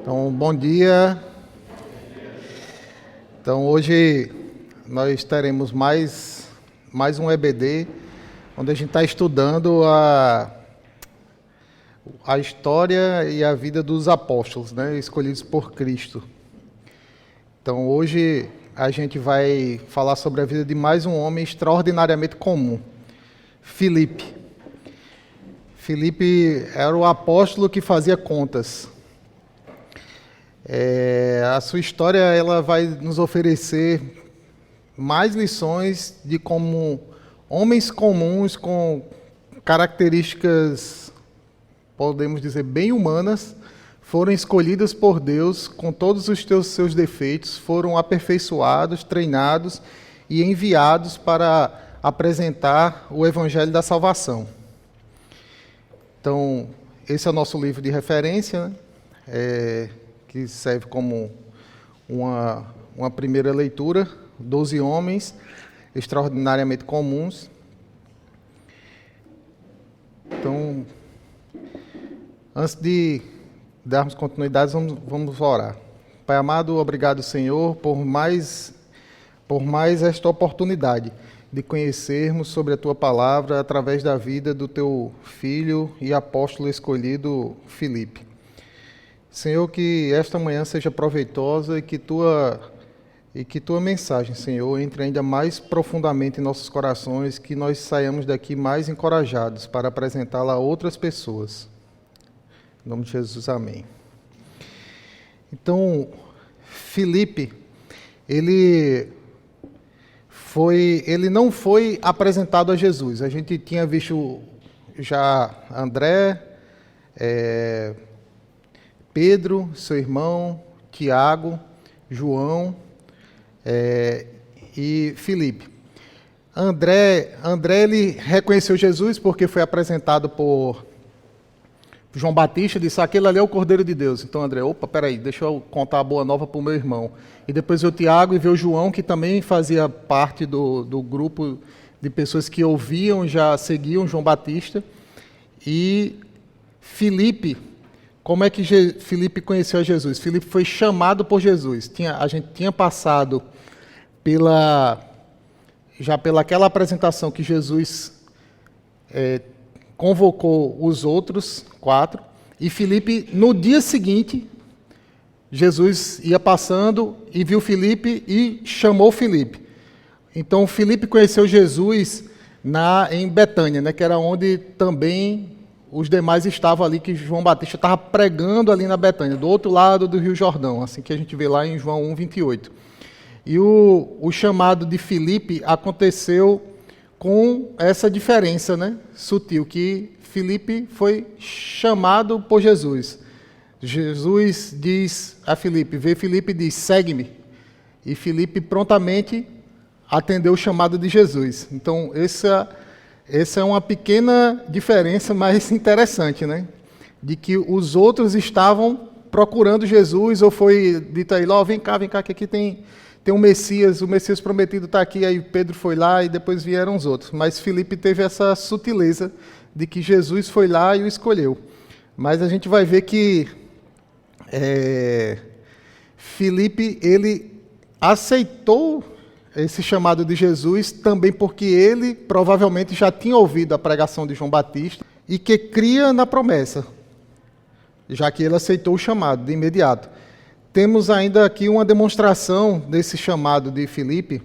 Então, bom dia. Então, hoje nós teremos mais um EBD, onde a gente está estudando a história e a vida dos apóstolos, né, escolhidos por Cristo. Então, hoje a gente vai falar sobre a vida de mais um homem extraordinariamente comum, Filipe. Filipe era o apóstolo que fazia contas. A sua história ela vai nos oferecer mais lições de como homens comuns com características, podemos dizer, bem humanas, foram escolhidos por Deus com todos os seus defeitos, foram aperfeiçoados, treinados e enviados para apresentar o Evangelho da Salvação. Então, esse é o nosso livro de referência, né? Que serve como uma primeira leitura, 12 homens extraordinariamente comuns. Então, antes de darmos continuidade, vamos orar. Pai amado, obrigado, Senhor, por mais esta oportunidade de conhecermos sobre a Tua Palavra através da vida do Teu Filho e apóstolo escolhido, Filipe. Senhor, que esta manhã seja proveitosa e que tua mensagem, Senhor, entre ainda mais profundamente em nossos corações, que nós saiamos daqui mais encorajados para apresentá-la a outras pessoas. Em nome de Jesus, amém. Então, Filipe, ele não foi apresentado a Jesus. A gente tinha visto já André, Pedro, seu irmão, Tiago, João e Filipe. André ele reconheceu Jesus porque foi apresentado por João Batista, disse, aquele ali é o Cordeiro de Deus. Então André, peraí, deixa eu contar a boa nova para o meu irmão. E depois veio o Tiago e veio o João, que também fazia parte do grupo de pessoas que ouviam, já seguiam João Batista. E Filipe, como é que Filipe conheceu a Jesus? Filipe foi chamado por Jesus. A gente tinha passado pelaquela apresentação que Jesus convocou os outros 4. E Filipe, no dia seguinte, Jesus ia passando e viu Filipe e chamou Filipe. Então, Filipe conheceu Jesus em Betânia, né, que era onde também os demais estavam ali, que João Batista estava pregando ali na Betânia, do outro lado do Rio Jordão, assim que a gente vê lá em João 1:28. E o chamado de Filipe aconteceu com essa diferença, né, sutil, que Filipe foi chamado por Jesus. Jesus diz a Filipe, vê Filipe e diz, segue-me. E Filipe prontamente atendeu o chamado de Jesus. Então, essa é uma pequena diferença, mas interessante, né? De que os outros estavam procurando Jesus, ou foi dito a ele, vem cá, que aqui tem um Messias, o Messias prometido está aqui, aí Pedro foi lá e depois vieram os outros. Mas Filipe teve essa sutileza de que Jesus foi lá e o escolheu. Mas a gente vai ver que Filipe, ele aceitou esse chamado de Jesus também porque ele provavelmente já tinha ouvido a pregação de João Batista e que cria na promessa, já que ele aceitou o chamado de imediato. Temos ainda aqui uma demonstração desse chamado de Filipe,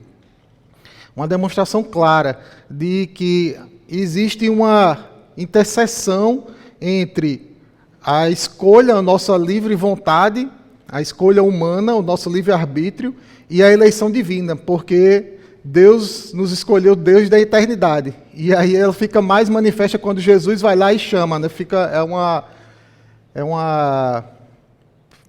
uma demonstração clara de que existe uma interseção entre a escolha, a nossa livre vontade, a escolha humana, o nosso livre-arbítrio, e a eleição divina, porque Deus nos escolheu desde a eternidade. E aí ela fica mais manifesta quando Jesus vai lá e chama, né?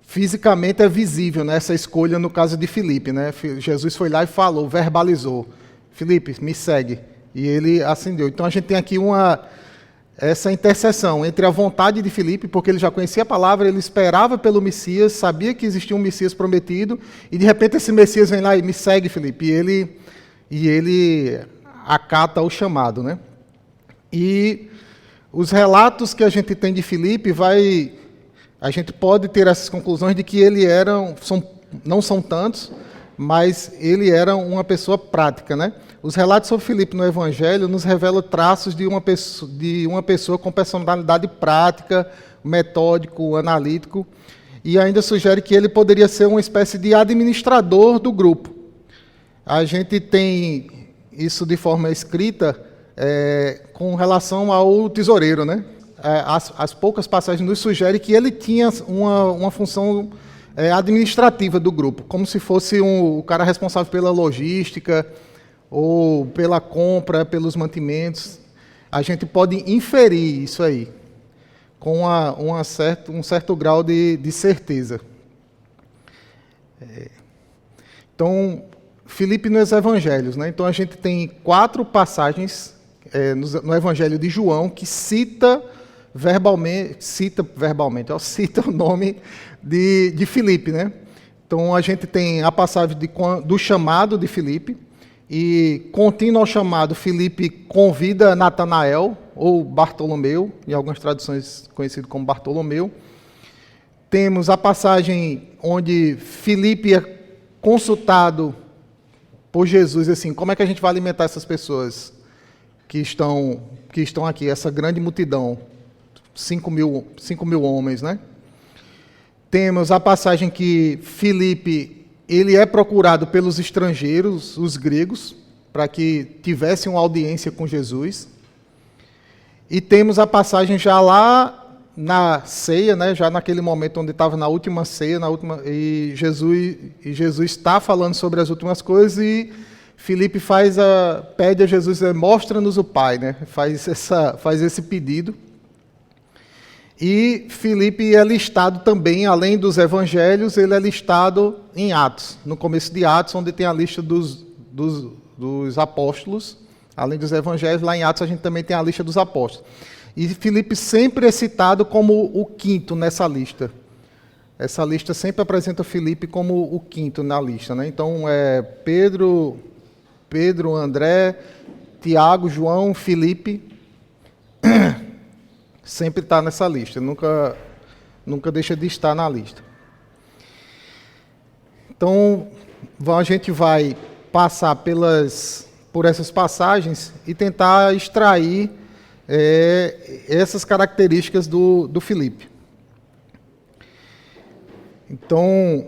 Fisicamente é visível, né, essa escolha no caso de Filipe, né? Jesus foi lá e falou, verbalizou, Filipe, me segue. E ele acendeu. Então a gente tem aqui essa interseção entre a vontade de Filipe, porque ele já conhecia a palavra, ele esperava pelo Messias, sabia que existia um Messias prometido, e de repente esse Messias vem lá e me segue, Filipe, e ele acata o chamado, né? E os relatos que a gente tem de Filipe vai a gente pode ter essas conclusões de que não são tantos, mas ele era uma pessoa prática, né? Os relatos sobre Filipe no Evangelho nos revelam traços de uma pessoa com personalidade prática, metódico, analítico, e ainda sugere que ele poderia ser uma espécie de administrador do grupo. A gente tem isso de forma escrita com relação ao tesoureiro, né? As poucas passagens nos sugerem que ele tinha uma função administrativa do grupo, como se fosse o cara responsável pela logística, ou pela compra, pelos mantimentos. A gente pode inferir isso aí, com um certo grau de certeza. Então, Filipe nos Evangelhos, né? Então a gente tem 4 passagens no Evangelho de João que cita o nome de Filipe, né? Então a gente tem a passagem do chamado de Filipe, e contínuo ao chamado, Filipe convida Natanael, ou Bartolomeu, em algumas traduções conhecido como Bartolomeu. Temos a passagem onde Filipe é consultado por Jesus, assim, como é que a gente vai alimentar essas pessoas que estão aqui, essa grande multidão, 5 mil homens, né? Temos a passagem que Filipe ele é procurado pelos estrangeiros, os gregos, para que tivessem uma audiência com Jesus. E temos a passagem já lá na ceia, né, já naquele momento onde estava na última ceia, e Jesus está falando sobre as últimas coisas, e Filipe pede a Jesus, mostra-nos o Pai, né, faz esse pedido. E Filipe é listado também, além dos evangelhos, ele é listado em Atos, no começo de Atos, onde tem a lista dos apóstolos. Além dos evangelhos, lá em Atos a gente também tem a lista dos apóstolos. E Filipe sempre é citado como o quinto nessa lista. Essa lista sempre apresenta Filipe como o quinto na lista, né? Então é Pedro, André, Tiago, João, Filipe. Sempre está nessa lista, nunca deixa de estar na lista. Então, a gente vai passar por essas passagens e tentar extrair essas características do Filipe. Então,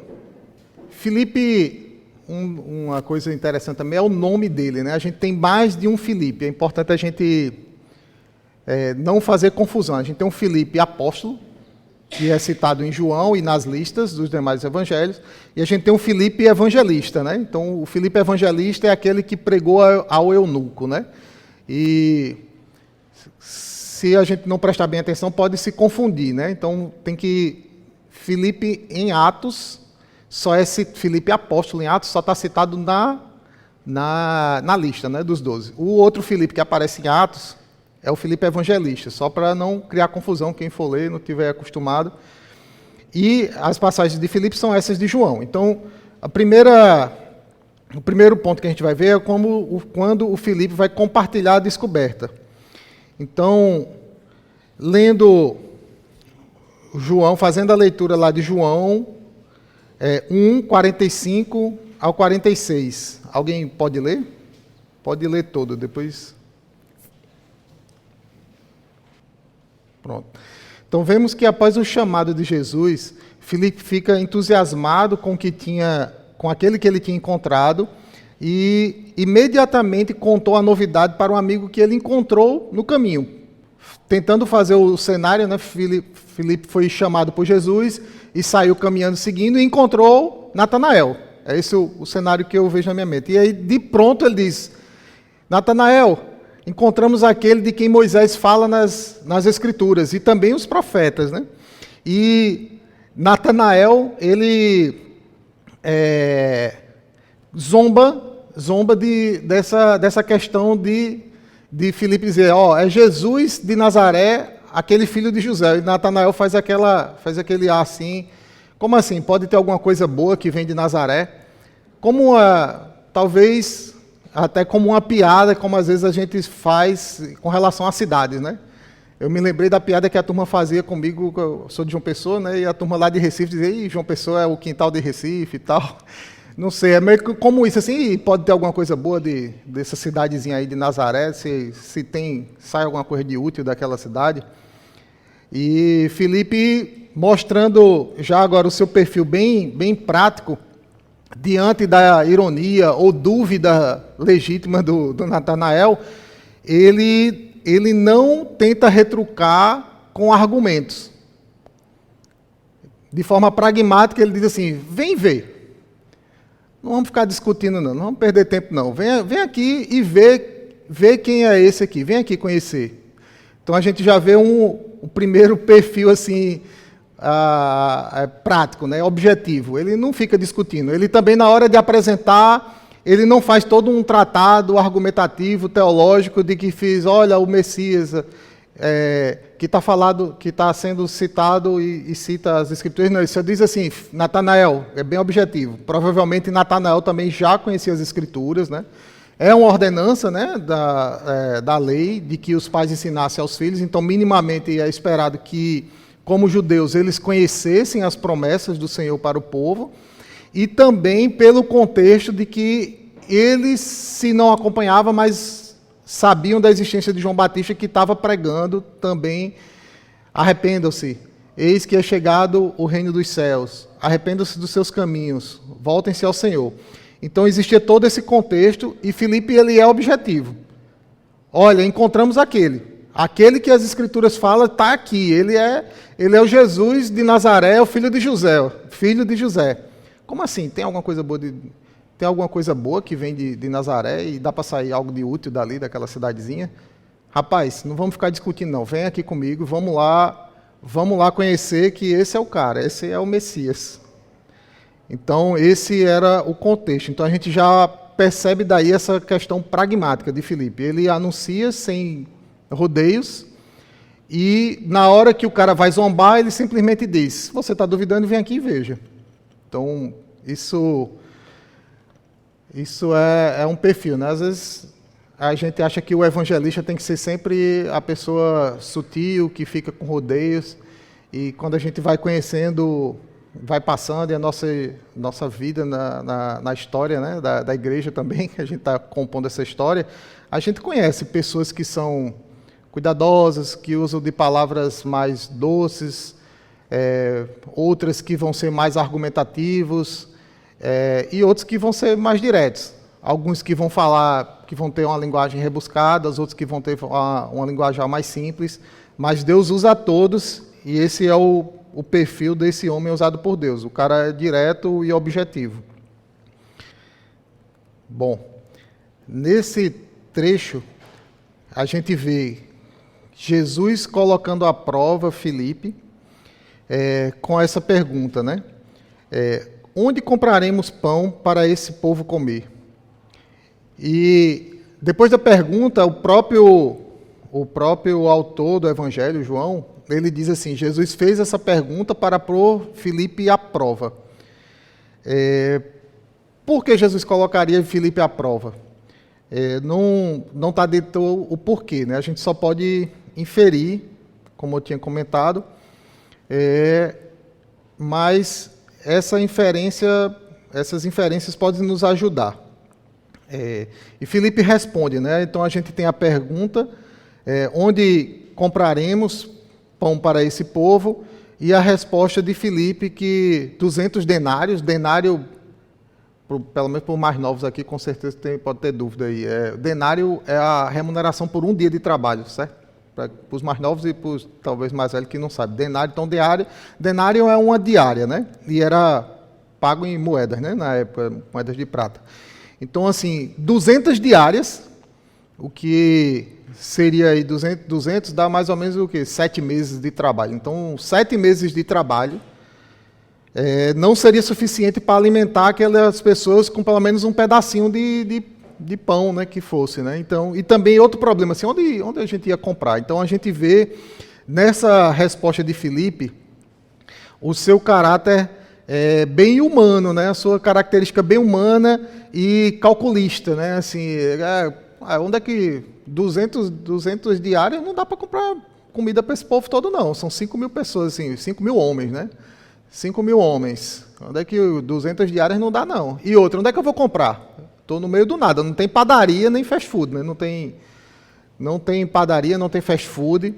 Filipe, uma coisa interessante também é o nome dele, né? A gente tem mais de um Filipe, é importante a gente não fazer confusão. A gente tem um Filipe apóstolo, que é citado em João e nas listas dos demais evangelhos, e a gente tem um Filipe evangelista, né? Então, o Filipe evangelista é aquele que pregou ao eunuco, né? E se a gente não prestar bem atenção, pode se confundir, né? Então, Filipe em Atos, Filipe apóstolo em Atos, só está citado na lista, né, dos 12. O outro Filipe que aparece em Atos é o Filipe evangelista, só para não criar confusão, quem for ler, não estiver acostumado. E as passagens de Filipe são essas de João. Então, o primeiro ponto que a gente vai ver é quando o Filipe vai compartilhar a descoberta. Então, lendo João, fazendo a leitura lá de João 1, 45 ao 46. Alguém pode ler? Pode ler todo, depois... Pronto. Então vemos que após o chamado de Jesus, Filipe fica entusiasmado com aquele que ele tinha encontrado e imediatamente contou a novidade para um amigo que ele encontrou no caminho. Tentando fazer o cenário, né, Filipe foi chamado por Jesus e saiu caminhando seguindo e encontrou Natanael. É esse o cenário que eu vejo na minha mente. E aí, de pronto, ele diz: Natanael, encontramos aquele de quem Moisés fala nas Escrituras, e também os profetas, né? E Natanael, ele zomba dessa questão de Filipe dizer, é Jesus de Nazaré, aquele filho de José. E Natanael faz aquele assim, como assim? Pode ter alguma coisa boa que vem de Nazaré? Talvez... até como uma piada, como às vezes a gente faz com relação às cidades, né? Eu me lembrei da piada que a turma fazia comigo, eu sou de João Pessoa, né? E a turma lá de Recife dizia, Ih, João Pessoa é o quintal de Recife e tal. Não sei, é meio que como isso, assim, pode ter alguma coisa boa dessa cidadezinha aí de Nazaré, se sai alguma coisa de útil daquela cidade. E Filipe, mostrando já agora o seu perfil bem prático, diante da ironia ou dúvida legítima do Natanael, ele não tenta retrucar com argumentos. De forma pragmática, ele diz assim, vem ver. Não vamos ficar discutindo, não vamos perder tempo, não. Vem aqui e vê quem é esse aqui, vem aqui conhecer. Então, a gente já vê o primeiro perfil assim, prático, né, objetivo. Ele não fica discutindo. Ele também, na hora de apresentar, ele não faz todo um tratado argumentativo, teológico, de que olha, o Messias, que está sendo citado e cita as Escrituras. Não, ele só diz assim, Natanael, é bem objetivo. Provavelmente Natanael também já conhecia as Escrituras, né? É uma ordenança, né, da lei de que os pais ensinassem aos filhos, então minimamente é esperado que, como judeus, eles conhecessem as promessas do Senhor para o povo, e também pelo contexto de que eles, se não acompanhavam, mas sabiam da existência de João Batista, que estava pregando também, arrependam-se, eis que é chegado o reino dos céus, arrependam-se dos seus caminhos, voltem-se ao Senhor. Então existia todo esse contexto, e Filipe, ele é objetivo. Olha, encontramos aquele que as Escrituras falam está aqui, ele é o Jesus de Nazaré, o filho de José. Como assim? Tem alguma coisa boa que vem de Nazaré e dá para sair algo de útil dali, daquela cidadezinha? Rapaz, não vamos ficar discutindo não, vem aqui comigo, vamos lá conhecer que esse é o cara, esse é o Messias. Então, esse era o contexto. Então, a gente já percebe daí essa questão pragmática de Filipe. Ele anuncia sem rodeios e, na hora que o cara vai zombar, ele simplesmente diz, se você está duvidando, vem aqui e veja. Então, isso é um perfil, né? Às vezes, a gente acha que o evangelista tem que ser sempre a pessoa sutil, que fica com rodeios, e quando a gente vai conhecendo, vai passando, e a nossa vida na história, né, da igreja também, que a gente está compondo essa história, a gente conhece pessoas que são cuidadosas, que usam de palavras mais doces, outras que vão ser mais argumentativos, e outros que vão ser mais diretos. Alguns que vão falar, que vão ter uma linguagem rebuscada, outros que vão ter uma linguagem mais simples, mas Deus usa a todos, e esse é o perfil desse homem usado por Deus. O cara é direto e objetivo. Bom, nesse trecho, a gente vê Jesus colocando à prova Filipe com essa pergunta, né? Onde compraremos pão para esse povo comer? E depois da pergunta, o próprio autor do Evangelho, João, ele diz assim, Jesus fez essa pergunta para pôr Filipe à prova. Por que Jesus colocaria Filipe à prova? Não está dito o porquê, né? A gente só pode inferir, como eu tinha comentado, mas essas inferências podem nos ajudar. E Filipe responde, né? Então a gente tem a pergunta, onde compraremos pão para esse povo, e a resposta de Filipe que 200 denários, denário, pelo menos por mais novos aqui, com certeza pode ter dúvida aí, denário é a remuneração por um dia de trabalho, certo? Para os mais novos e para os talvez mais velhos que não sabem. Denário, então denário é uma diária, né? E era pago em moedas, né? Na época, moedas de prata. Então, assim, 200 diárias, o que seria aí 200 dá mais ou menos o quê? 7 meses de trabalho. Então, 7 meses de trabalho não seria suficiente para alimentar aquelas pessoas com pelo menos um pedacinho de pão, né, que fosse, né? Então, e também outro problema, assim, onde a gente ia comprar? Então, a gente vê nessa resposta de Filipe o seu caráter bem humano, né? A sua característica bem humana e calculista, né? Assim, onde é que 200 diárias não dá para comprar comida para esse povo todo, não. São 5.000 pessoas, assim, 5.000 homens, né? 5.000 homens. Onde é que 200 diárias não dá, não? E outra, onde é que eu vou comprar? Estou no meio do nada. Não tem padaria nem fast food, né? Não tem padaria, não tem fast food.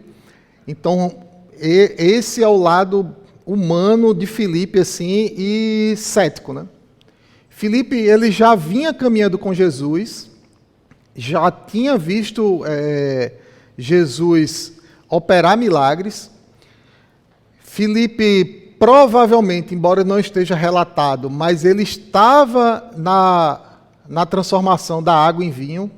Então, esse é o lado humano de Filipe, assim, e cético, né? Filipe, ele já vinha caminhando com Jesus, já tinha visto Jesus operar milagres. Filipe, provavelmente, embora não esteja relatado, mas ele estava na transformação da água em vinho.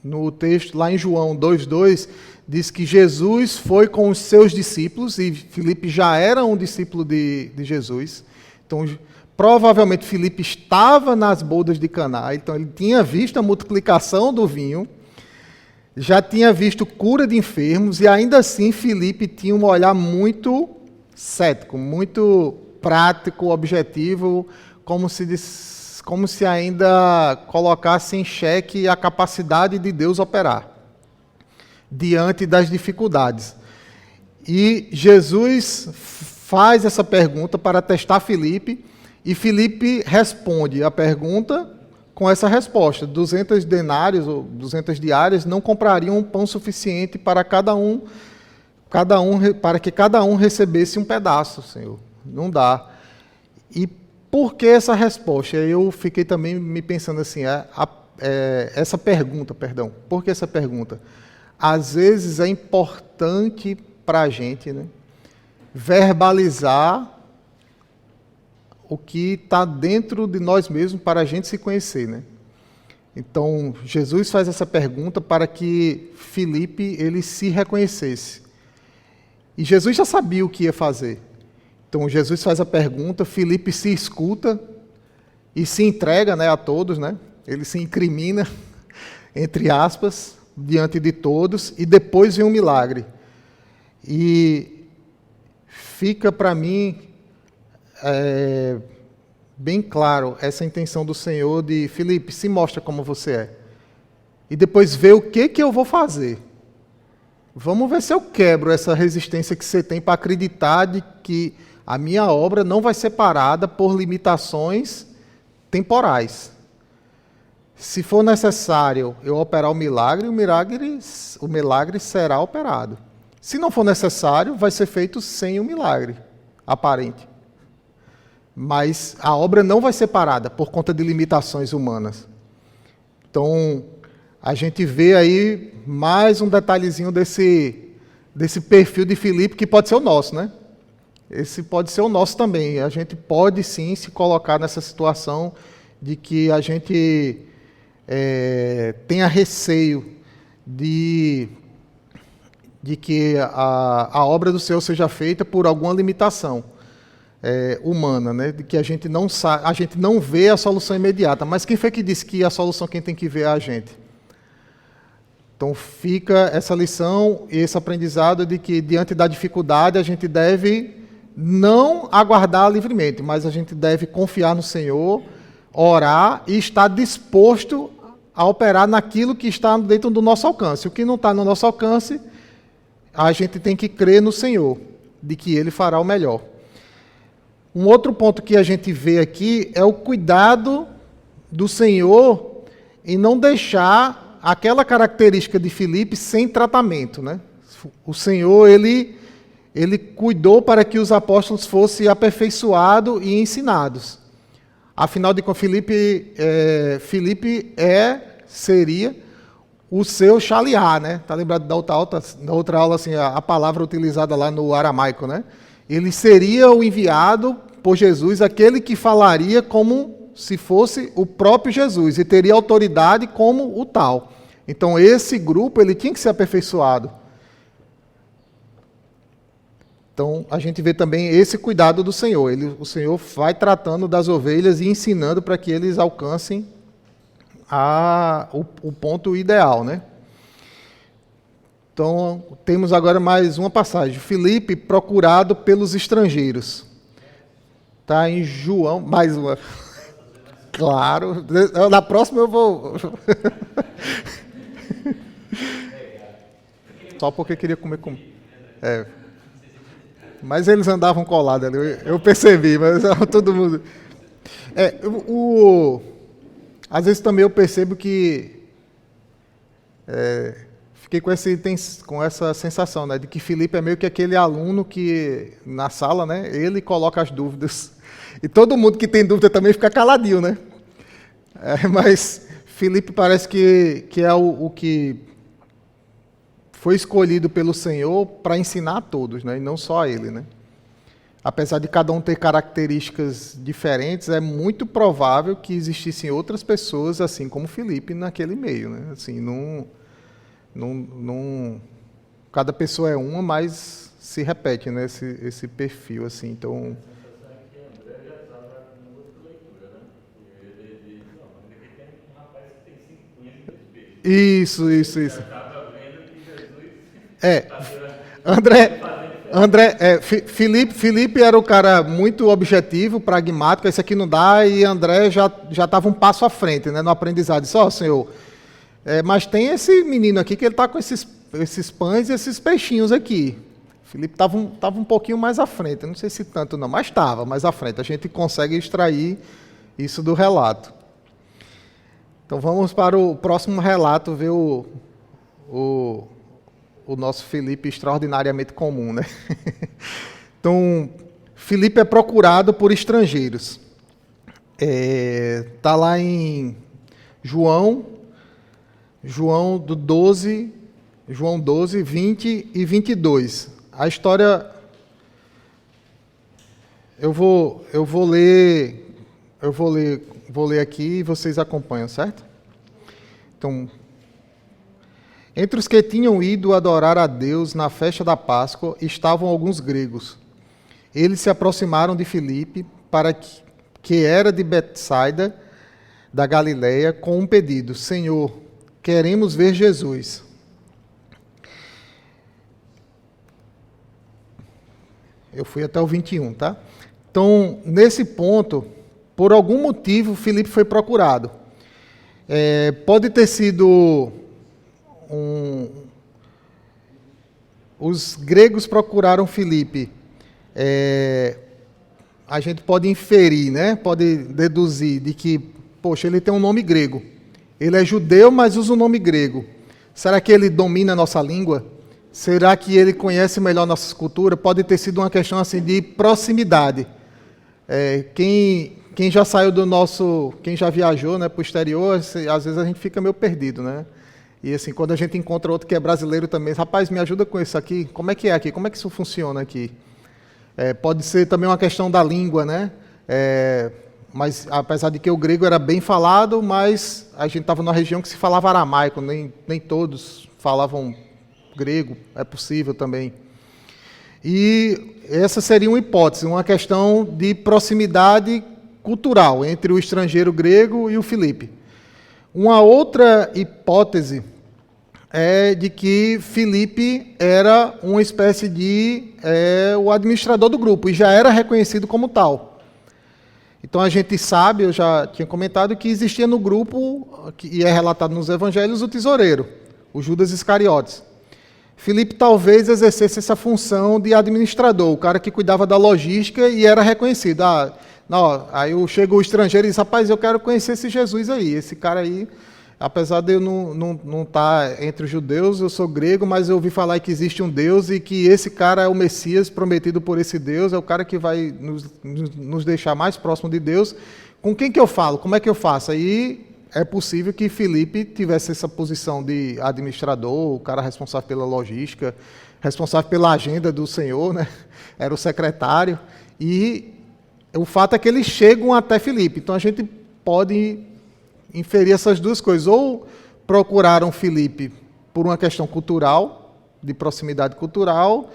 No texto, lá em João 2,2, diz que Jesus foi com os seus discípulos, e Filipe já era um discípulo de Jesus. Então, provavelmente, Filipe estava nas bodas de Caná, então ele tinha visto a multiplicação do vinho, já tinha visto cura de enfermos, e ainda assim Filipe tinha um olhar muito cético, muito prático, objetivo, como se ainda colocasse em xeque a capacidade de Deus operar diante das dificuldades. E Jesus faz essa pergunta para testar Filipe, e Filipe responde a pergunta com essa resposta: 200 denários ou 200 diárias não comprariam pão suficiente para para que cada um recebesse um pedaço, Senhor. Não dá. E por que essa resposta? Eu fiquei também me pensando assim, essa pergunta, perdão. Por que essa pergunta? Às vezes é importante para a gente, né, verbalizar o que está dentro de nós mesmos para a gente se conhecer, né? Então, Jesus faz essa pergunta para que Filipe ele se reconhecesse. E Jesus já sabia o que ia fazer. Então, Jesus faz a pergunta, Filipe se escuta e se entrega, né, a todos, né? Ele se incrimina, entre aspas, diante de todos, e depois vem um milagre. E fica para mim bem claro essa intenção do Senhor de Filipe, se mostra como você é. E depois vê o que eu vou fazer. Vamos ver se eu quebro essa resistência que você tem para acreditar de que a minha obra não vai ser parada por limitações temporais. Se for necessário eu operar o milagre será operado. Se não for necessário, vai ser feito sem o milagre aparente. Mas a obra não vai ser parada por conta de limitações humanas. Então, a gente vê aí mais um detalhezinho desse perfil de Filipe, que pode ser o nosso, né? Esse pode ser o nosso também. A gente pode sim se colocar nessa situação de que a gente tenha receio de que a obra do Senhor seja feita por alguma limitação humana, né? De que a gente não vê a solução imediata. Mas quem foi que disse que a solução quem tem que ver é a gente? Então fica essa lição e esse aprendizado de que diante da dificuldade a gente deve não aguardar livremente, mas a gente deve confiar no Senhor, orar e estar disposto a operar naquilo que está dentro do nosso alcance. O que não está no nosso alcance, a gente tem que crer no Senhor, de que Ele fará o melhor. Um outro ponto que a gente vê aqui é o cuidado do Senhor em não deixar aquela característica de Filipe sem tratamento, né? O Senhor, ele cuidou para que os apóstolos fossem aperfeiçoados e ensinados. Afinal de contas, Filipe seria o seu Shaliá, né? Está lembrado da outra aula, assim, a palavra utilizada lá no aramaico, né? Ele seria o enviado por Jesus, aquele que falaria como se fosse o próprio Jesus, e teria autoridade como o tal. Então, esse grupo ele tinha que ser aperfeiçoado. Então, a gente vê também esse cuidado do Senhor. O Senhor vai tratando das ovelhas e ensinando para que eles alcancem o ponto ideal, né? Então, temos agora mais uma passagem. Filipe, procurado pelos estrangeiros. Está em João, mais uma. Claro, na próxima eu vou... Só porque queria comer com... Mas eles andavam colados ali, eu percebi, mas todo mundo... Às vezes também eu percebo que... fiquei com essa sensação, né, de que Filipe é meio que aquele aluno que, na sala, né, ele coloca as dúvidas. E todo mundo que tem dúvida também fica caladinho, né? Mas Filipe parece que é o que foi escolhido pelo Senhor para ensinar a todos, né, e não só a ele, né? Apesar de cada um ter características diferentes, é muito provável que existissem outras pessoas, assim como Filipe, naquele meio, né? Assim, cada pessoa é uma, mas se repete, né, esse perfil, assim. Então, isso. Filipe era o cara muito objetivo, pragmático, esse aqui não dá, e André já estava um passo à frente, né, no aprendizado. Disse, Senhor, mas tem esse menino aqui que ele está com esses pães e esses peixinhos aqui. Filipe estava um pouquinho mais à frente, não sei se tanto não, mas estava mais à frente. A gente consegue extrair isso do relato. Então vamos para o próximo relato, ver o nosso Filipe extraordinariamente comum, né? Então, Filipe é procurado por estrangeiros. Está lá em João 12, 20 e 22. A história, eu vou ler aqui e vocês acompanham, certo? Então, entre os que tinham ido adorar a Deus na festa da Páscoa estavam alguns gregos. Eles se aproximaram de Filipe, que era de Betsaida, da Galileia, com um pedido: Senhor, queremos ver Jesus. Eu fui até o 21, tá? Então, nesse ponto, por algum motivo, Filipe foi procurado. Pode ter sido os gregos procuraram Filipe. A gente pode inferir, né? Pode deduzir de que, poxa, ele tem um nome grego. Ele é judeu, mas usa um nome grego. Será que ele domina a nossa língua? Será que ele conhece melhor nossa cultura? Pode ter sido uma questão assim de proximidade. Quem já saiu quem já viajou, né, para o exterior, às vezes a gente fica meio perdido, né? E assim, quando a gente encontra outro que é brasileiro também, rapaz, me ajuda com isso aqui, como é que é aqui? Como é que isso funciona aqui? Pode ser também uma questão da língua, né? Mas apesar de que o grego era bem falado, mas a gente estava numa região que se falava aramaico, nem todos falavam grego, é possível também. E essa seria uma hipótese, uma questão de proximidade cultural entre o estrangeiro grego e o Filipe. Uma outra hipótese é de que Filipe era uma espécie de o administrador do grupo, e já era reconhecido como tal. Então a gente sabe, eu já tinha comentado, que existia no grupo, e é relatado nos evangelhos, o tesoureiro, o Judas Iscariotes. Filipe talvez exercesse essa função de administrador, o cara que cuidava da logística e era reconhecido. Aí chega o estrangeiro e diz, rapaz, eu quero conhecer esse Jesus aí, esse cara aí, apesar de eu não estar entre os judeus, eu sou grego, mas eu ouvi falar que existe um Deus e que esse cara é o Messias prometido por esse Deus, é o cara que vai nos deixar mais próximo de Deus. Com quem que eu falo? Como é que eu faço? Aí é possível que Filipe tivesse essa posição de administrador, o cara responsável pela logística, responsável pela agenda do Senhor, né? Era o secretário. E o fato é que eles chegam até Filipe. Então a gente pode inferir essas duas coisas. Ou procuraram Filipe por uma questão cultural, de proximidade cultural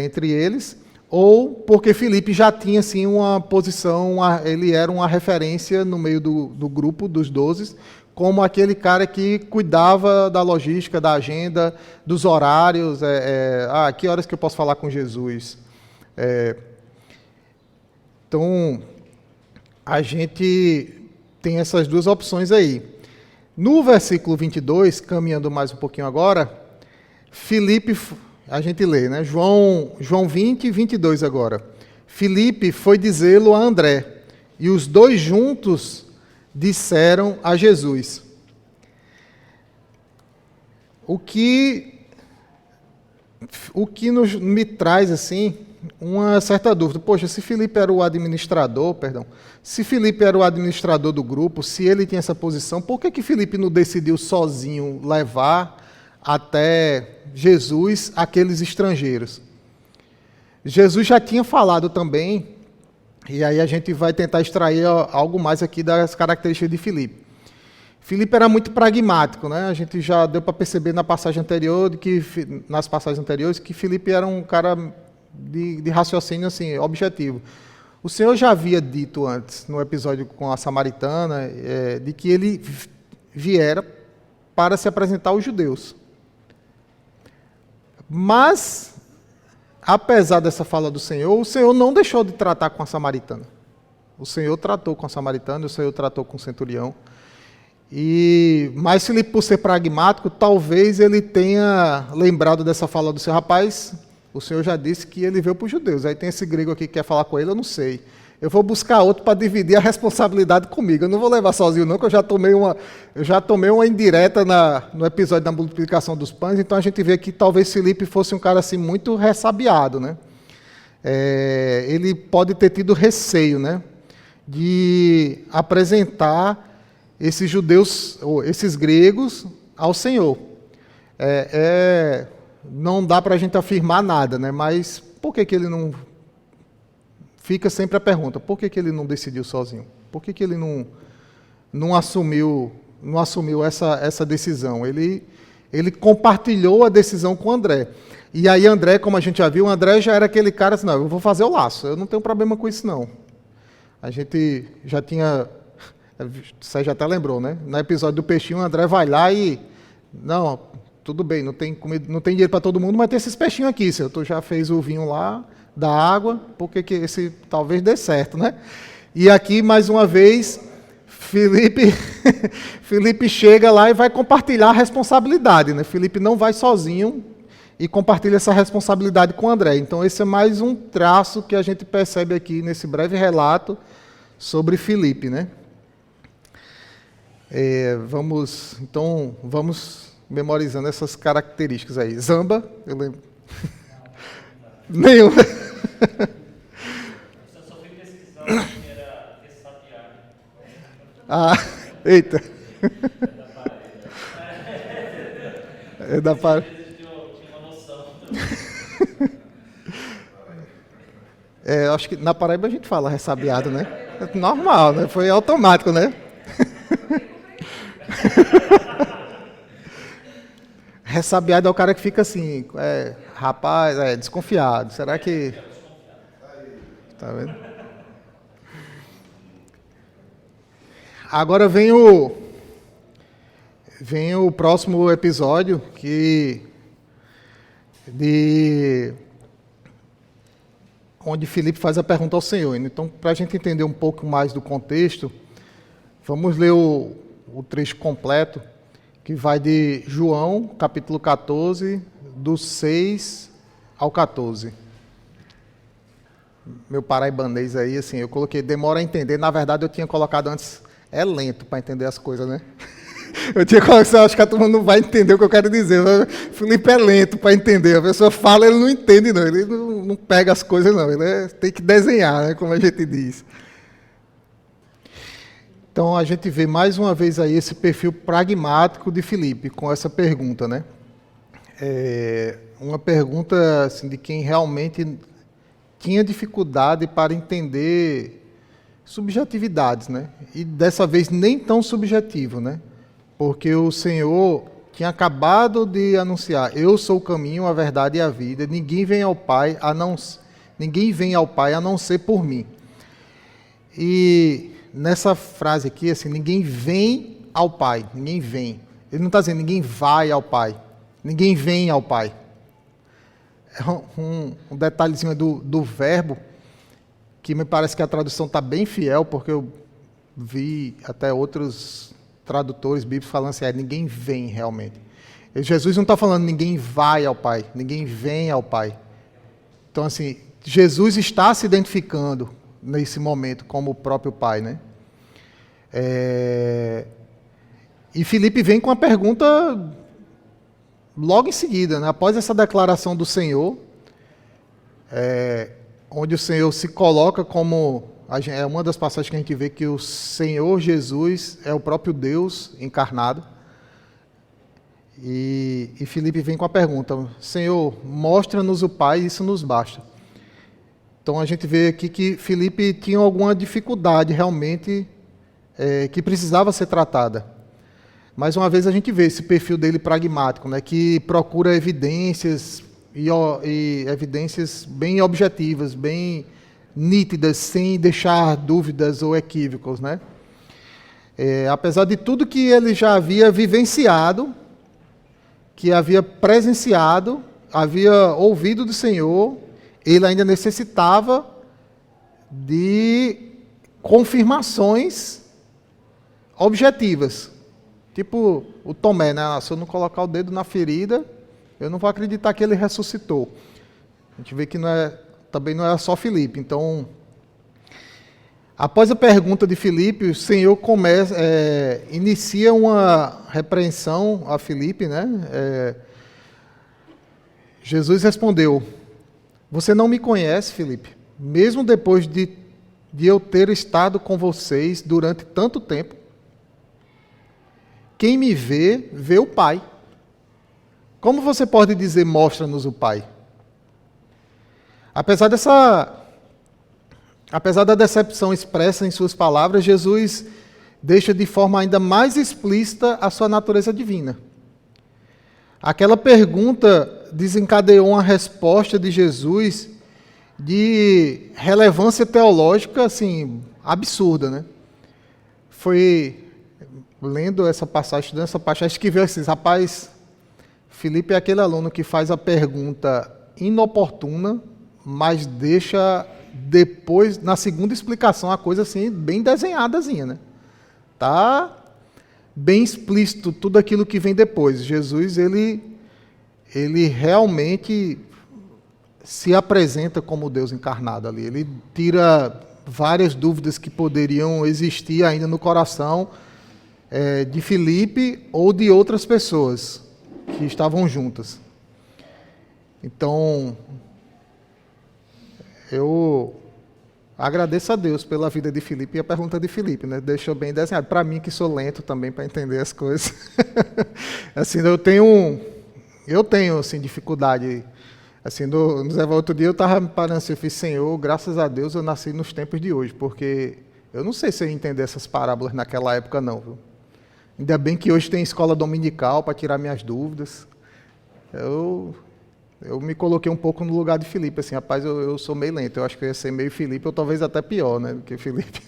entre eles, ou porque Filipe já tinha assim, uma posição, ele era uma referência no meio do grupo dos 12, como aquele cara que cuidava da logística, da agenda, dos horários, que horas que eu posso falar com Jesus? Então, a gente tem essas duas opções aí. No versículo 22, caminhando mais um pouquinho agora, Filipe A gente lê, né? João 20, 22 agora. Filipe foi dizê-lo a André, e os dois juntos disseram a Jesus. O que me traz, assim, uma certa dúvida. Poxa, se Filipe era o administrador, se Filipe era o administrador do grupo, se ele tinha essa posição, por que Filipe não decidiu sozinho levar até Jesus aqueles estrangeiros? Jesus já tinha falado também, e aí a gente vai tentar extrair algo mais aqui das características de Filipe. Filipe era muito pragmático, né? A gente já deu para perceber nas passagens anteriores que Filipe era um cara de raciocínio assim, objetivo. O Senhor já havia dito antes, no episódio com a samaritana, de que ele viera para se apresentar aos judeus. Mas, apesar dessa fala do Senhor, o Senhor não deixou de tratar com a samaritana. O Senhor tratou com a samaritana, o Senhor tratou com o centurião. Mas Filipe, por ser pragmático, talvez ele tenha lembrado dessa fala do seu rapaz. O Senhor já disse que ele veio para os judeus. Aí tem esse grego aqui que quer falar com ele, eu não sei. Eu vou buscar outro para dividir a responsabilidade comigo. Eu não vou levar sozinho não, que eu já tomei uma indireta no episódio da multiplicação dos pães. Então a gente vê que talvez Filipe fosse um cara assim muito ressabiado, né? Ele pode ter tido receio, né, de apresentar esses judeus, ou esses gregos, ao Senhor. Não dá para a gente afirmar nada, né? Mas por que ele não... Fica sempre a pergunta, por que ele não decidiu sozinho? Por que ele não assumiu essa decisão? Ele compartilhou a decisão com André. E aí André, como a gente já viu, André já era aquele cara assim, não, eu vou fazer o laço, eu não tenho problema com isso não. A gente já tinha... Você já até lembrou, né? No episódio do peixinho, o André vai lá e... Não, tudo bem, não tem dinheiro para todo mundo, mas tem esses peixinhos aqui, senhor. Tu já fez o vinho lá, da água, porque que esse talvez dê certo, né? E aqui, mais uma vez, Filipe chega lá e vai compartilhar a responsabilidade, né? Filipe não vai sozinho e compartilha essa responsabilidade com André. Então, esse é mais um traço que a gente percebe aqui nesse breve relato sobre Filipe, né? Vamos memorizando essas características aí. Zamba, eu lembro. Nenhum. Eu só fui pesquisar que era ressabiado. Eita. É da parede. Eu tinha uma noção. Acho que na Paraíba a gente fala ressabiado, né? É normal, né? Foi automático, né? Ressabiado é o cara que fica assim, rapaz, desconfiado. Será que... Tá vendo? Agora vem o próximo episódio onde Filipe faz a pergunta ao Senhor. Então, para a gente entender um pouco mais do contexto, vamos ler o trecho completo, que vai de João, capítulo 14, do 6 ao 14. Meu paraibanês aí, assim, eu coloquei, demora a entender, na verdade eu tinha colocado antes, é lento para entender as coisas, né? Eu tinha colocado, acho que a turma não vai entender o que eu quero dizer. Filipe é lento para entender, a pessoa fala, ele não entende não, ele não pega as coisas não, ele tem que desenhar, né, como a gente diz. Então, a gente vê mais uma vez aí esse perfil pragmático de Filipe, com essa pergunta, né? Uma pergunta assim, de quem realmente tinha dificuldade para entender subjetividades, né? E dessa vez nem tão subjetivo, né? Porque o Senhor tinha acabado de anunciar, eu sou o caminho, a verdade e a vida, ninguém vem ao Pai a não ser por mim. E nessa frase aqui, assim, ninguém vem ao Pai, ninguém vem. Ele não está dizendo ninguém vai ao Pai, ninguém vem ao Pai. É um detalhezinho do verbo, que me parece que a tradução está bem fiel, porque eu vi até outros tradutores bíblicos falando assim, ninguém vem realmente. Jesus não está falando ninguém vai ao Pai, ninguém vem ao Pai. Então, assim, Jesus está se identificando nesse momento como o próprio Pai, né? E Filipe vem com a pergunta logo em seguida, né? Após essa declaração do Senhor, onde o Senhor se coloca como... É uma das passagens que a gente vê que o Senhor Jesus é o próprio Deus encarnado. E Filipe vem com a pergunta: Senhor, mostra-nos o Pai, isso nos basta. Então a gente vê aqui que Filipe tinha alguma dificuldade realmente que precisava ser tratada. Mais uma vez a gente vê esse perfil dele pragmático, né, que procura evidências e evidências bem objetivas, bem nítidas, sem deixar dúvidas ou equívocos, né? Apesar de tudo que ele já havia vivenciado, que havia presenciado, havia ouvido do Senhor, ele ainda necessitava de confirmações objetivas. Tipo o Tomé, né? Se eu não colocar o dedo na ferida, eu não vou acreditar que ele ressuscitou. A gente vê que também não é só Filipe. Então, após a pergunta de Filipe, o Senhor inicia uma repreensão a Filipe, né? Jesus respondeu: você não me conhece, Filipe, mesmo depois de eu ter estado com vocês durante tanto tempo. Quem me vê, vê o Pai. Como você pode dizer, mostra-nos o Pai? Apesar da decepção expressa em suas palavras, Jesus deixa de forma ainda mais explícita a sua natureza divina. Aquela pergunta desencadeou uma resposta de Jesus de relevância teológica, assim, absurda, né? Foi lendo essa passagem, estudando essa passagem, que veio assim: rapaz, Filipe é aquele aluno que faz a pergunta inoportuna, mas deixa depois, na segunda explicação, a coisa assim, bem desenhadazinha, né? Tá bem explícito tudo aquilo que vem depois. Jesus, ele realmente se apresenta como Deus encarnado ali. Ele tira várias dúvidas que poderiam existir ainda no coração de Filipe ou de outras pessoas que estavam juntas. Então, eu agradeço a Deus pela vida de Filipe e a pergunta de Filipe, né? Deixou bem desenhado. Para mim, que sou lento também para entender as coisas. Assim, eu tenho assim, dificuldade. Assim, outro dia eu estava me parando assim, eu fiz: Senhor, graças a Deus eu nasci nos tempos de hoje, porque eu não sei se eu ia entender essas parábolas naquela época não, viu? Ainda bem que hoje tem escola dominical para tirar minhas dúvidas. Eu me coloquei um pouco no lugar de Filipe, assim, rapaz, eu sou meio lento, eu acho que eu ia ser meio Filipe, ou talvez até pior, né, do que Filipe.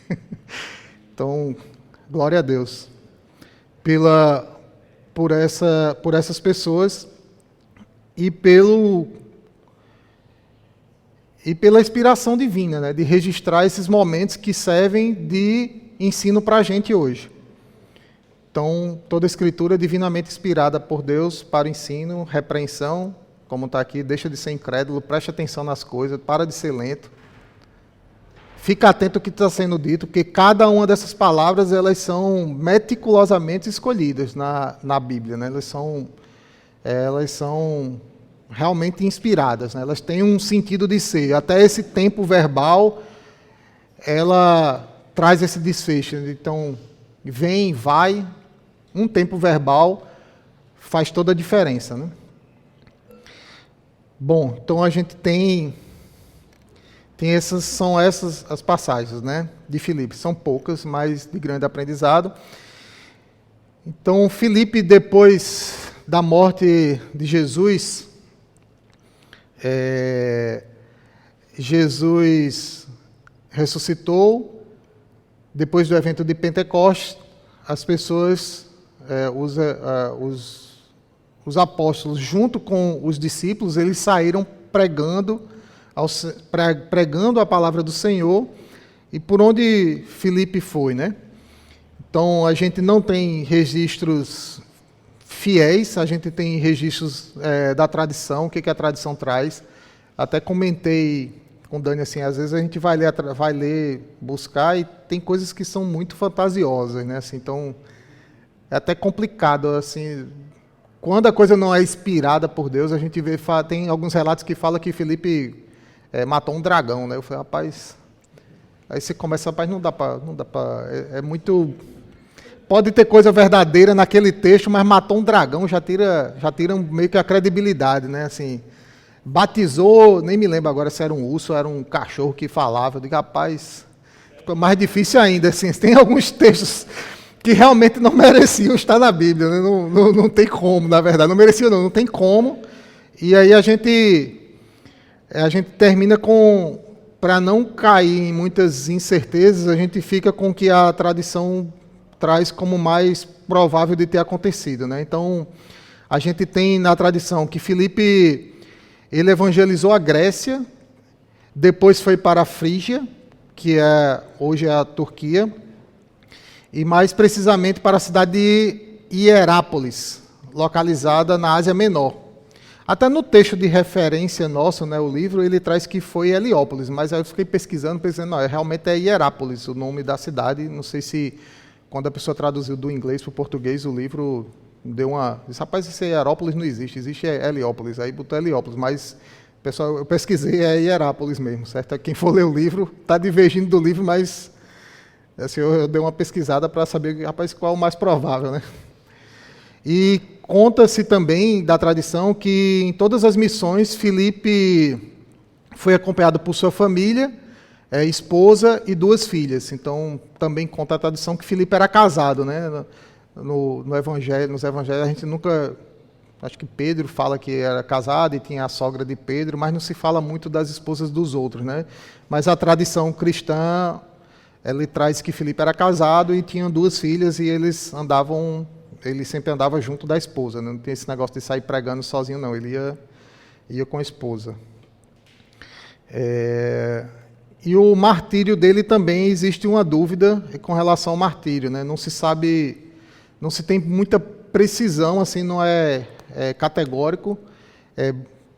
Então, glória a Deus por essas pessoas e pela inspiração divina, né, de registrar esses momentos que servem de ensino para a gente hoje. Então, toda a Escritura é divinamente inspirada por Deus para ensino, repreensão, como está aqui: deixa de ser incrédulo, preste atenção nas coisas, para de ser lento. Fica atento ao que está sendo dito, porque cada uma dessas palavras elas são meticulosamente escolhidas na Bíblia, né? Elas são realmente inspiradas, né? Elas têm um sentido de ser. Até esse tempo verbal, ela traz esse desfecho. Então, vem, vai, um tempo verbal faz toda a diferença, né? Bom, então a gente tem são essas as passagens, né, de Filipe. São poucas, mas de grande aprendizado. Então, Filipe, depois da morte de Jesus, Jesus ressuscitou. Depois do evento de Pentecostes, as pessoas, os apóstolos, junto com os discípulos, eles saíram pregando a palavra do Senhor, e por onde Filipe foi, né? Então, a gente não tem registros fiéis, a gente tem registros da tradição, o que a tradição traz. Até comentei com o Dani assim, às vezes a gente vai ler, buscar, e tem coisas que são muito fantasiosas, né? Assim, então, é até complicado, assim, quando a coisa não é inspirada por Deus, a gente vê, tem alguns relatos que falam que Filipe matou um dragão, né? Eu falei, rapaz, aí você começa, rapaz, não dá para, é muito, pode ter coisa verdadeira naquele texto, mas matou um dragão, já tira meio que a credibilidade, né? Assim, batizou, nem me lembro agora se era um urso ou era um cachorro que falava, eu digo, rapaz, fica mais difícil ainda, assim, tem alguns textos que realmente não mereciam estar na Bíblia, né? Não tem como, na verdade, não mereciam não tem como, e aí a gente termina com, para não cair em muitas incertezas, a gente fica com o que a tradição traz como mais provável de ter acontecido, né? Então, a gente tem na tradição que Filipe, ele evangelizou a Grécia, depois foi para a Frígia, que hoje é a Turquia, e mais precisamente para a cidade de Hierápolis, localizada na Ásia Menor. Até no texto de referência nosso, né, o livro, ele traz que foi Heliópolis, mas aí eu fiquei pesquisando, pensando, não, realmente é Hierápolis, o nome da cidade. Não sei se, quando a pessoa traduziu do inglês para o português, o livro deu uma... Disse, rapaz, esse Hierápolis não existe, existe Heliópolis, aí botou Heliópolis, mas, pessoal, eu pesquisei, é Hierápolis mesmo, certo? Quem for ler o livro, está divergindo do livro, mas assim, eu dei uma pesquisada para saber, rapaz, qual é o mais provável, né? E conta-se também da tradição que em todas as missões Filipe foi acompanhado por sua família, esposa e 2 filhas. Então também conta a tradição que Filipe era casado, né? No evangelho, nos evangelhos a gente nunca, acho que Pedro fala que era casado e tinha a sogra de Pedro, mas não se fala muito das esposas dos outros, né? Mas a tradição cristã, ele traz que Filipe era casado e tinha 2 filhas e ele sempre andava junto da esposa, né? Não tem esse negócio de sair pregando sozinho, não. Ele ia com a esposa. E o martírio dele também, existe uma dúvida com relação ao martírio, né? Não se sabe, não se tem muita precisão, assim, não é categórico.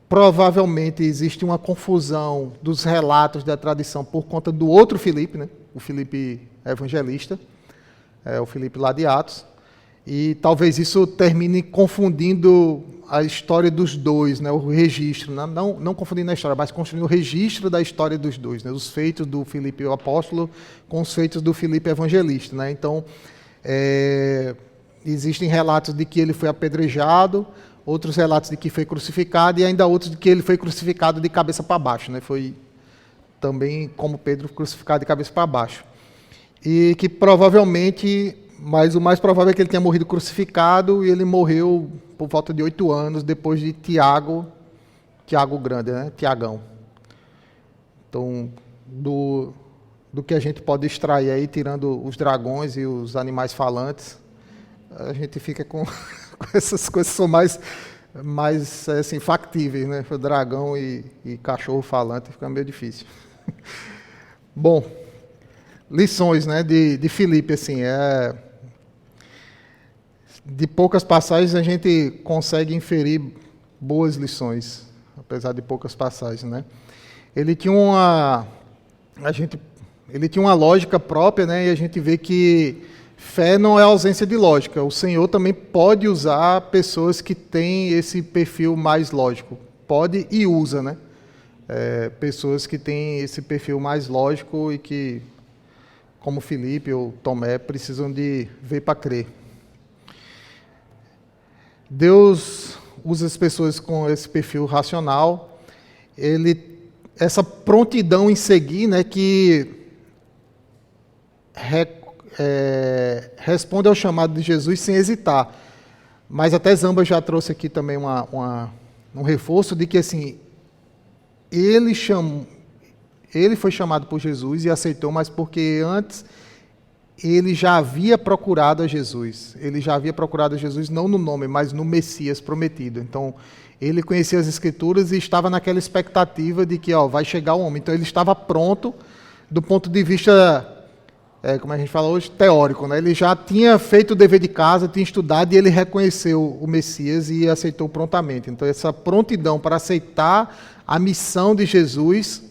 Provavelmente existe uma confusão dos relatos da tradição por conta do outro Filipe, né? O Filipe evangelista, o Filipe lá de Atos. E talvez isso termine confundindo a história dos dois, né, o registro, né, não confundindo a história, mas confundindo o registro da história dos dois, né, os feitos do Filipe o apóstolo com os feitos do Filipe evangelista. Né. Então, existem relatos de que ele foi apedrejado, outros relatos de que foi crucificado e ainda outros de que ele foi crucificado de cabeça para baixo. Né, foi também, como Pedro, crucificado de cabeça para baixo. E que provavelmente... Mas o mais provável é que ele tenha morrido crucificado e ele morreu por volta de 8 anos depois de Tiago Grande, né? Tiagão. Então, do que a gente pode extrair aí, tirando os dragões e os animais falantes, a gente fica com essas coisas que são mais assim, factíveis, né? O dragão e cachorro falante fica meio difícil. Bom, lições, né, de Filipe, assim, de poucas passagens a gente consegue inferir boas lições, apesar de poucas passagens, né? Ele tinha uma lógica própria, né? E a gente vê que fé não é ausência de lógica. O Senhor também pode usar pessoas que têm esse perfil mais lógico. Pode e usa, né? Pessoas que têm esse perfil mais lógico e que, como Filipe ou Tomé, precisam de ver para crer. Deus usa as pessoas com esse perfil racional, essa prontidão em seguir, né, que responde ao chamado de Jesus sem hesitar. Mas até Zamba já trouxe aqui também um reforço de que assim, ele foi chamado por Jesus e aceitou, mas porque antes ele já havia procurado a Jesus. Ele já havia procurado a Jesus não no nome, mas no Messias prometido. Então, ele conhecia as Escrituras e estava naquela expectativa de que vai chegar o homem. Então, ele estava pronto do ponto de vista como a gente fala hoje, teórico, né? Ele já tinha feito o dever de casa, tinha estudado e ele reconheceu o Messias e aceitou prontamente. Então, essa prontidão para aceitar a missão de Jesus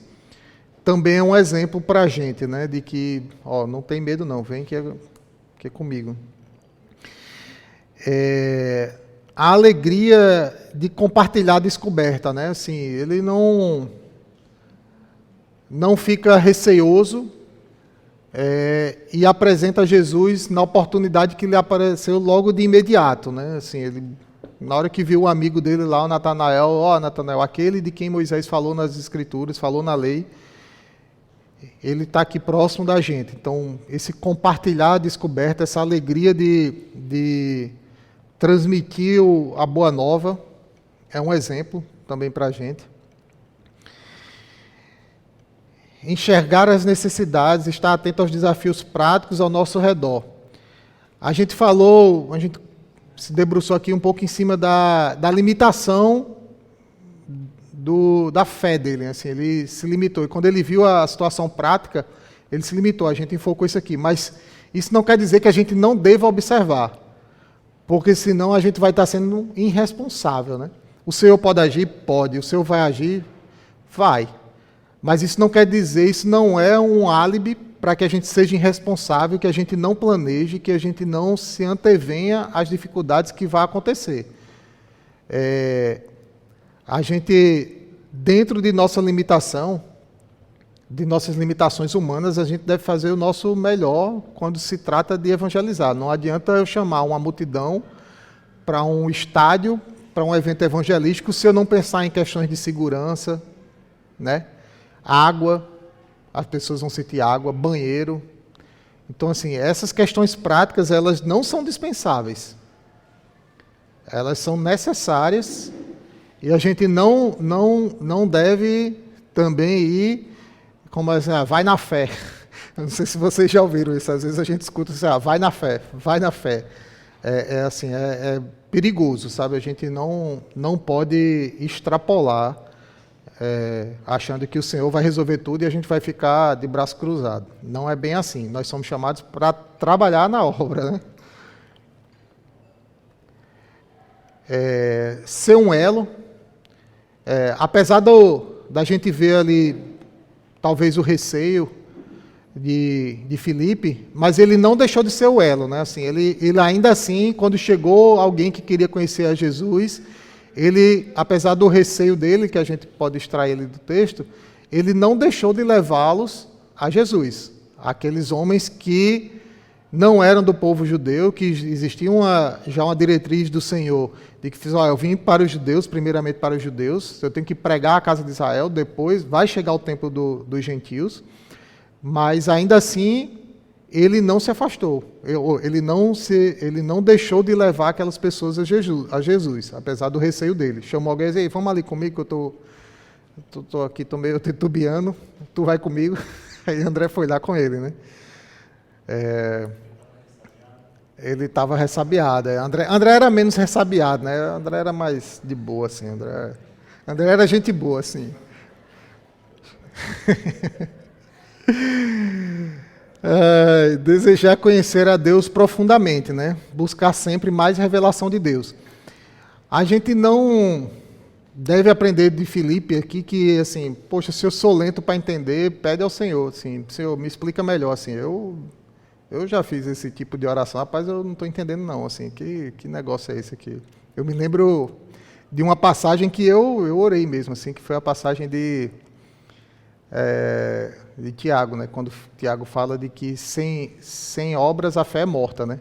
também é um exemplo para a gente, né? De que, não tem medo não, vem que é comigo. A alegria de compartilhar a descoberta, né? Assim, ele não fica receoso e apresenta Jesus na oportunidade que lhe apareceu logo de imediato, né? Assim, ele, na hora que viu o amigo dele lá, o Natanael, Natanael, aquele de quem Moisés falou nas Escrituras, falou na lei, ele está aqui próximo da gente. Então, esse compartilhar a descoberta, essa alegria de transmitir a boa nova, é um exemplo também para a gente. Enxergar as necessidades, estar atento aos desafios práticos ao nosso redor. A gente se debruçou aqui um pouco em cima da limitação da fé dele. Assim, ele se limitou. E quando ele viu a situação prática, ele se limitou. A gente enfocou isso aqui. Mas isso não quer dizer que a gente não deva observar. Porque senão a gente vai estar sendo irresponsável, né? O Senhor pode agir? Pode. O Senhor vai agir? Vai. Mas isso não quer dizer, isso não é um álibi para que a gente seja irresponsável, que a gente não planeje, que a gente não se antevenha às dificuldades que vão acontecer. A gente, dentro de nossa limitação, de nossas limitações humanas, a gente deve fazer o nosso melhor quando se trata de evangelizar. Não adianta eu chamar uma multidão para um estádio, para um evento evangelístico, se eu não pensar em questões de segurança, né? Água, as pessoas vão sentir água, banheiro. Então, assim, essas questões práticas, elas não são dispensáveis. Elas são necessárias e a gente não deve também ir, como assim, vai na fé. Eu não sei se vocês já ouviram isso, às vezes a gente escuta assim, vai na fé, vai na fé. É perigoso, sabe? A gente não pode extrapolar achando que o Senhor vai resolver tudo e a gente vai ficar de braço cruzado. Não é bem assim. Nós somos chamados para trabalhar na obra, né? Ser um elo. Apesar da gente ver ali, talvez o receio de Filipe, mas ele não deixou de ser o elo, né? Assim, ele ainda assim, quando chegou alguém que queria conhecer a Jesus, ele, apesar do receio dele, que a gente pode extrair ele do texto, ele não deixou de levá-los a Jesus. Aqueles homens que não eram do povo judeu, que existia já uma diretriz do Senhor, de que eu vim para os judeus, primeiramente para os judeus, eu tenho que pregar a casa de Israel, depois vai chegar o tempo dos gentios, mas ainda assim ele não se afastou, ele não deixou de levar aquelas pessoas a Jesus, apesar do receio dele. Chamou alguém e disse, vamos ali comigo, que eu estou aqui, estou meio titubeando, tu vai comigo. Aí André foi lá com ele, né? Ele estava ressabiado. André era menos ressabiado, né? André era mais de boa, assim. André era gente boa, assim. Desejar conhecer a Deus profundamente, né? Buscar sempre mais revelação de Deus. A gente não deve aprender de Filipe aqui que, assim, poxa, se eu sou lento para entender, pede ao Senhor, assim, Senhor, me explica melhor, assim, eu já fiz esse tipo de oração, rapaz, eu não estou entendendo não, assim, que negócio é esse aqui? Eu me lembro de uma passagem que eu orei mesmo, assim, que foi a passagem de Tiago, né? Quando Tiago fala de que sem obras a fé é morta, né?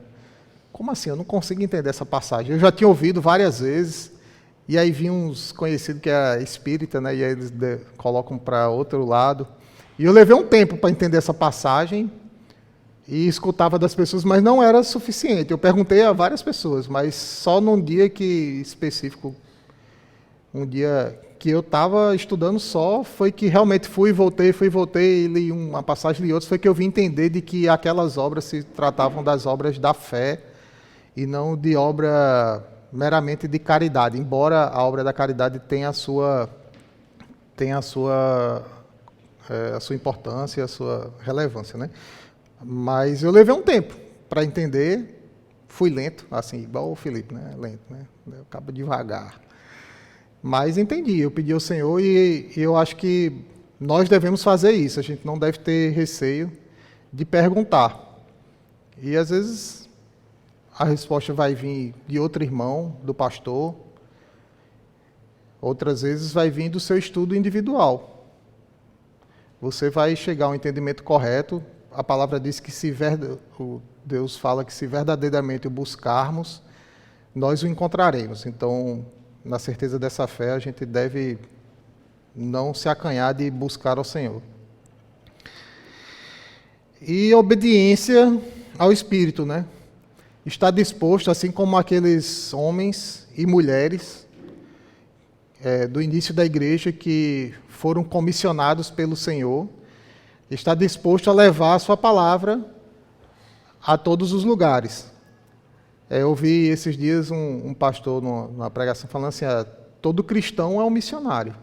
Como assim? Eu não consigo entender essa passagem. Eu já tinha ouvido várias vezes, e aí vinha uns conhecidos que é espírita, né? E aí eles colocam para outro lado. E eu levei um tempo para entender essa passagem e escutava das pessoas, mas não era suficiente. Eu perguntei a várias pessoas, mas só num dia específico, um dia que eu estava estudando só, foi que realmente fui e voltei, li uma passagem e outra, foi que eu vim entender de que aquelas obras se tratavam das obras da fé e não de obra meramente de caridade, embora a obra da caridade tenha a sua importância, a sua relevância, né? Mas eu levei um tempo para entender. Fui lento, assim, igual o Felipe, né? Lento, né? Eu acabo devagar. Mas entendi, eu pedi ao Senhor e eu acho que nós devemos fazer isso. A gente não deve ter receio de perguntar. E às vezes a resposta vai vir de outro irmão, do pastor. Outras vezes vai vir do seu estudo individual. Você vai chegar ao entendimento correto. A palavra diz que Deus fala que se verdadeiramente o buscarmos, nós o encontraremos. Então, na certeza dessa fé, a gente deve não se acanhar de buscar ao Senhor. E obediência ao Espírito, né? Está disposto, assim como aqueles homens e mulheres do início da igreja que foram comissionados pelo Senhor, está disposto a levar a sua palavra a todos os lugares. Eu ouvi esses dias um pastor numa pregação falando assim, todo cristão é um missionário.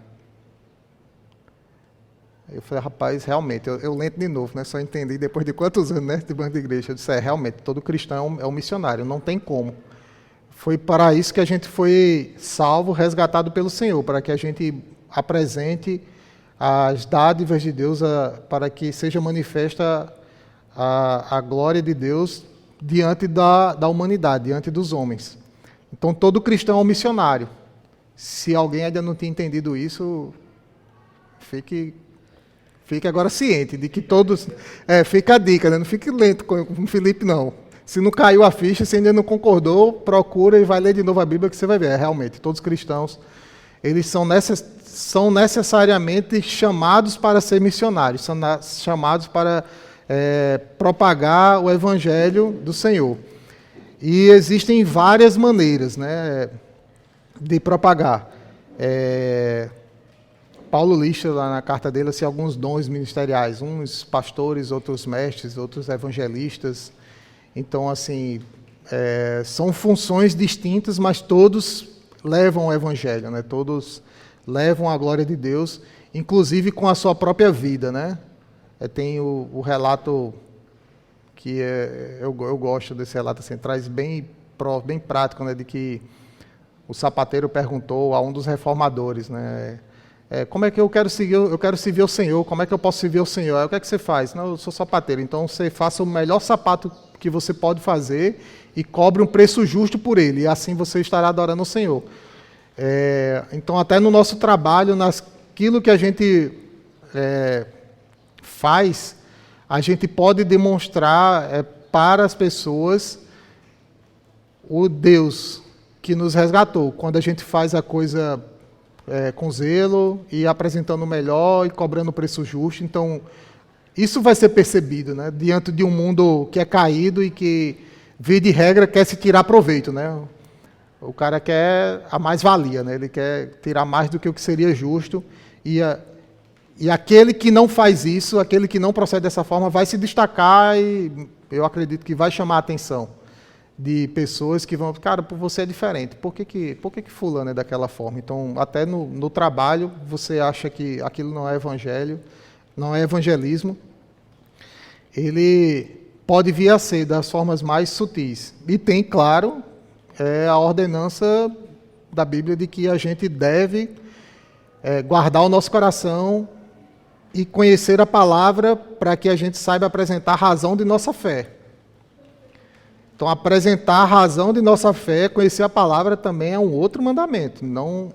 Eu falei, rapaz, realmente, eu lento de novo, né? Só entendi depois de quantos anos, né, de banco de igreja. Eu disse, realmente, todo cristão é um missionário, não tem como. Foi para isso que a gente foi salvo, resgatado pelo Senhor, para que a gente apresente as dádivas de Deus, para que seja manifesta a glória de Deus diante da humanidade, diante dos homens. Então, todo cristão é um missionário. Se alguém ainda não tinha entendido isso, fique agora ciente de que todos... fica a dica, né? Não fique lento com o Felipe, não. Se não caiu a ficha, se ainda não concordou, procura e vai ler de novo a Bíblia que você vai ver. Realmente, todos os cristãos, eles são necessariamente chamados para ser missionários, são chamados para propagar o Evangelho do Senhor. E existem várias maneiras, né, de propagar. Paulo lista lá na carta dele assim, alguns dons ministeriais, uns pastores, outros mestres, outros evangelistas. Então, assim, são funções distintas, mas todos levam o Evangelho, né? Todos levam a glória de Deus, inclusive com a sua própria vida, né? Tem o relato que eu gosto desse relato, assim, traz bem prático, né? De que o sapateiro perguntou a um dos reformadores, né? Como é que eu quero servir o Senhor, como é que eu posso servir o Senhor? O que é que você faz? Não, eu sou sapateiro, então você faça o melhor sapato que você pode fazer e cobre um preço justo por ele, e assim você estará adorando o Senhor. Então, até no nosso trabalho, naquilo que a gente faz, a gente pode demonstrar para as pessoas o Deus que nos resgatou, quando a gente faz a coisa com zelo e apresentando o melhor e cobrando o preço justo. Então, isso vai ser percebido, né, diante de um mundo que é caído e que, via de regra, quer se tirar proveito, né? O cara quer a mais-valia, né? Ele quer tirar mais do que o que seria justo. E aquele que não faz isso, aquele que não procede dessa forma, vai se destacar e eu acredito que vai chamar a atenção de pessoas que vão... Cara, você é diferente. Por que fulano é daquela forma? Então, até no trabalho, você acha que aquilo não é evangelho, não é evangelismo. Ele pode vir a ser das formas mais sutis. E tem, claro, a ordenança da Bíblia de que a gente deve guardar o nosso coração e conhecer a palavra para que a gente saiba apresentar a razão de nossa fé. Então, apresentar a razão de nossa fé, conhecer a palavra também é um outro mandamento. Não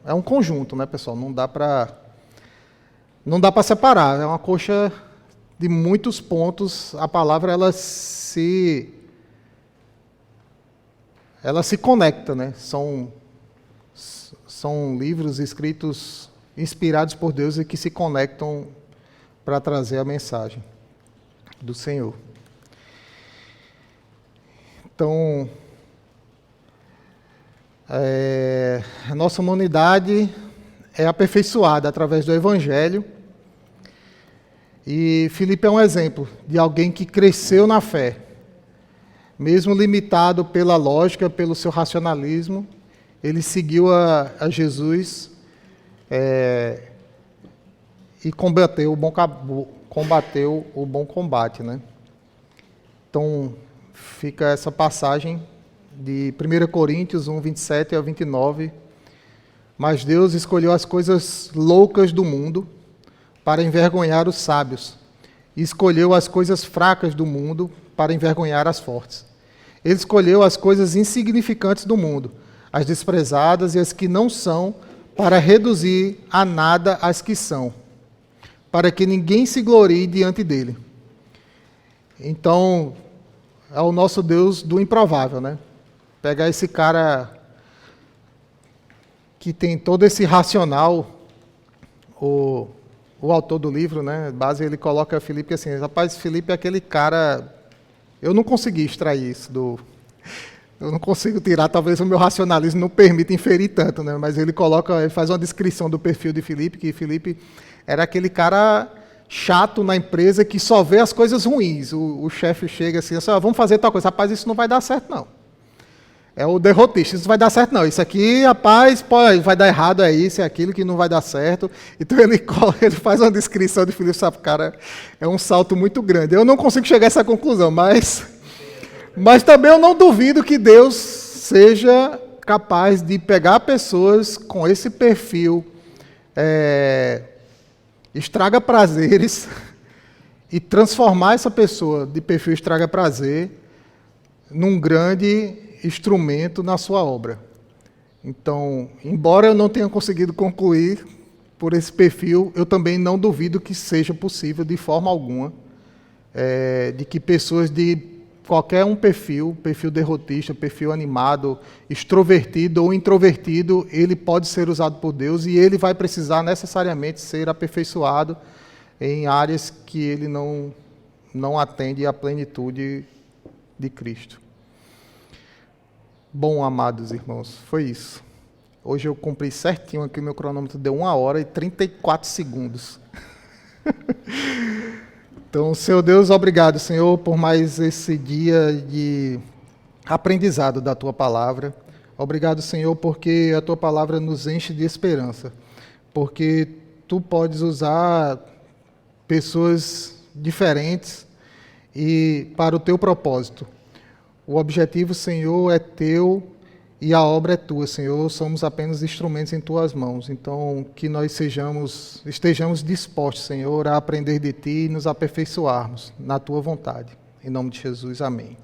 é um conjunto, né, pessoal? Não dá para separar. É uma coxa de muitos pontos. A palavra ela se conecta, né? São livros escritos, inspirados por Deus e que se conectam para trazer a mensagem do Senhor. Então, a nossa humanidade é aperfeiçoada através do Evangelho. E Filipe é um exemplo de alguém que cresceu na fé. Mesmo limitado pela lógica, pelo seu racionalismo, ele seguiu a Jesus e combateu o bom combate, né? Então, fica essa passagem de 1 Coríntios 1, 27 ao 29. Mas Deus escolheu as coisas loucas do mundo para envergonhar os sábios, e escolheu as coisas fracas do mundo para envergonhar as fortes. Ele escolheu as coisas insignificantes do mundo, as desprezadas e as que não são, para reduzir a nada as que são, para que ninguém se glorie diante dele. Então, é o nosso Deus do improvável, né? Pegar esse cara que tem todo esse racional, o autor do livro, né? Base, ele coloca Filipe assim, rapaz, Filipe é aquele cara, eu não consegui extrair isso eu não consigo tirar, talvez o meu racionalismo não permita inferir tanto, né? Mas ele faz uma descrição do perfil de Filipe, que Filipe era aquele cara chato na empresa que só vê as coisas ruins. O chefe chega assim, vamos fazer tal coisa. Rapaz, isso não vai dar certo, não. É o derrotista, isso não vai dar certo, não. Isso aqui, rapaz, vai dar errado, é isso, é aquilo que não vai dar certo. Então ele faz uma descrição de Filipe, sabe, cara, é um salto muito grande. Eu não consigo chegar a essa conclusão, mas também eu não duvido que Deus seja capaz de pegar pessoas com esse perfil estraga prazeres e transformar essa pessoa de perfil estraga prazer num grande instrumento na sua obra. Então, embora eu não tenha conseguido concluir por esse perfil, eu também não duvido que seja possível de forma alguma de que pessoas de qualquer um perfil derrotista, perfil animado, extrovertido ou introvertido, ele pode ser usado por Deus e ele vai precisar necessariamente ser aperfeiçoado em áreas que ele não atende à plenitude de Cristo. Bom, amados irmãos, foi isso. Hoje eu cumpri certinho aqui, o meu cronômetro deu 1 hora e 34 segundos. Então, Senhor Deus, obrigado, Senhor, por mais esse dia de aprendizado da Tua Palavra. Obrigado, Senhor, porque a Tua Palavra nos enche de esperança. Porque Tu podes usar pessoas diferentes e para o Teu propósito. O objetivo, Senhor, é Teu e a obra é Tua, Senhor. Somos apenas instrumentos em Tuas mãos. Então, que nós estejamos dispostos, Senhor, a aprender de Ti e nos aperfeiçoarmos na Tua vontade. Em nome de Jesus, amém.